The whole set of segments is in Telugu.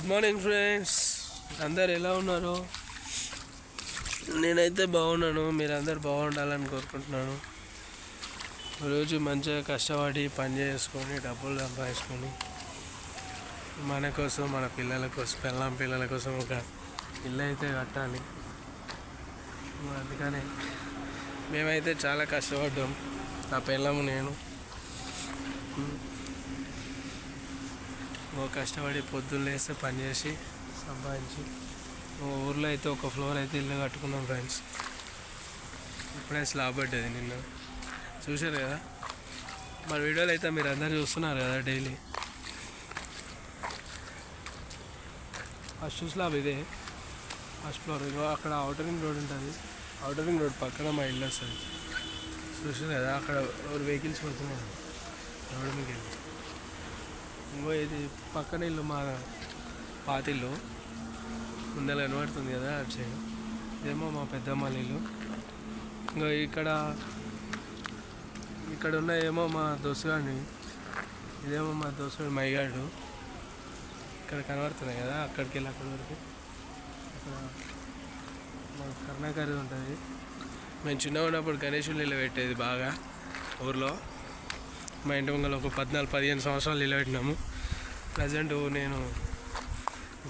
గుడ్ మార్నింగ్ ఫ్రెండ్స్, అందరు ఎలా ఉన్నారు? నేనైతే బాగున్నాను. మీరందరు బాగుండాలని కోరుకుంటున్నాను. రోజు మంచిగా కష్టపడి పని చేసుకొని డబ్బులు సంపాదించుకొని మన కోసం, మన పిల్లల కోసం, పిల్లల కోసం ఒక ఇల్లు అయితే కట్టాలి. అందుకని మేమైతే చాలా కష్టపడ్డాం, నా పిల్లము నేను. కష్టపడి పొద్దున్న లేస్తే పని చేసి సంపాదించి ఊర్లో అయితే ఒక ఫ్లోర్ అయితే ఇల్లు కట్టుకున్నాం ఫ్రెండ్స్. ఇప్పుడే స్లాబ్ పడ్డది, నిన్న చూశారు కదా. మన వీడియోలు అయితే మీరు అందరు చూస్తున్నారు కదా డైలీ. ఫస్ట్ స్లాబ్ ఇదే, ఫస్ట్ ఫ్లోర్. ఇగో అక్కడ అవుటర్ రింగ్ రోడ్ ఉంటుంది, అవుటర్ రింగ్ రోడ్ పక్కన మా ఇల్లు వస్తుంది. చూసారు కదా, అక్కడ వెహికల్స్ పడుతున్నాయి రోడ్డు మీకు వెళ్ళి. ఇంకో ఇది పక్కన ఇల్లు మా పాతిల్లు, ముందర కనబడుతుంది కదా అటు సైడ్. ఇదేమో మా పెద్దమ్మ ఇల్లు. ఇంకా ఇక్కడ ఉన్న ఏమో మా దోస్తుగాడిని, ఇదేమో మా దోస్తుగాడు మైగాడు. ఇక్కడ కనబడుతున్నాయి కదా, అక్కడికి వెళ్ళి అక్కడి వరకు. అక్కడ మా కర్ణాకరి ఉంటుంది. మేము చిన్నగా ఉన్నప్పుడు గణేషులు ఇల్లు పెట్టేది బాగా ఊర్లో. మా ఇంటి ముంగల ఒక 14-15 సంవత్సరాలు నిలబెట్టినాము. ప్రజెంట్ నేను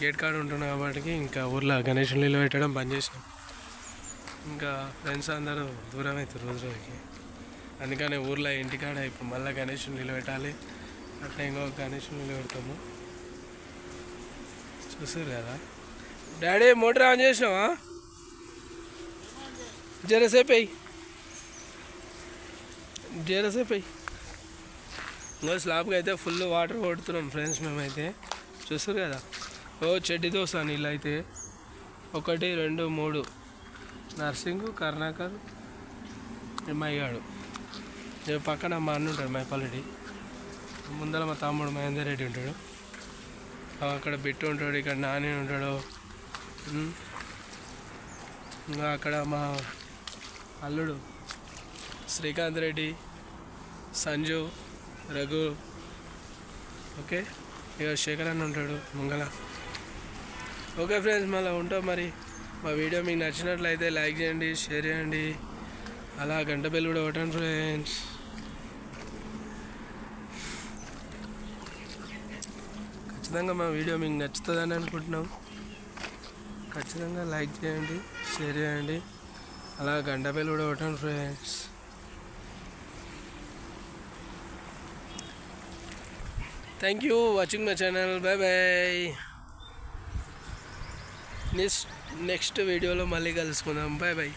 గేట్ కాడ ఉంటున్నా కాబట్టి ఇంకా ఊర్లో గణేషులు నిలబెట్టడం బంద్ చేసినాం. ఇంకా ఫ్రెండ్స్ అందరూ దూరం అవుతారు రోజు రోజుకి. అందుకనే ఊర్లో ఇంటికాడ ఇప్పుడు మళ్ళీ గణేషులు నిలబెట్టాలి. అట్లా ఇంకో గణేషులు నిలబెడతాము. చూసారు కదా. డాడీ మోటార్ ఆన్ చేసినావా? జరసేపు ఇంకా స్లాబ్కి అయితే ఫుల్ వాటర్ కొడుతున్నాం ఫ్రెండ్స్ మేమైతే. చూస్తారు కదా, చెడ్డి దోశ నీళ్ళు అయితే 1, 2, 3 నర్సింగ్, కర్ణాకర్, మైగాడు. పక్కన మా అన్న ఉంటాడు మైపాలరెడ్డి, ముందర మా తమ్ముడు మహేందర్ రెడ్డి ఉంటాడు, అక్కడ బిట్టు ఉంటాడు, ఇక్కడ నాని ఉంటాడు. ఇంకా అక్కడ మా అల్లుడు శ్రీకాంత్ రెడ్డి, సంజు, రఘు, ఓకే. ఇక శేఖర్ అన్న ఉంటాడు ముంగల. ఓకే ఫ్రెండ్స్, మళ్ళీ ఉంటాం మరి. మా వీడియో మీకు నచ్చినట్లయితే లైక్ చేయండి, షేర్ చేయండి, అలా గంట బెల్ కూడా కొట్టండి ఫ్రెండ్స్. ఖచ్చితంగా మా వీడియో మీకు నచ్చుతుందని అనుకుంటున్నాం. ఖచ్చితంగా లైక్ చేయండి, షేర్ చేయండి, అలా గంట బెల్ కూడా కొట్టండి friends. Thank you watching my channel. Bye bye. నెక్స్ట్ వీడియోలో మళ్ళీ కలుసుకుందాం. Bye bye.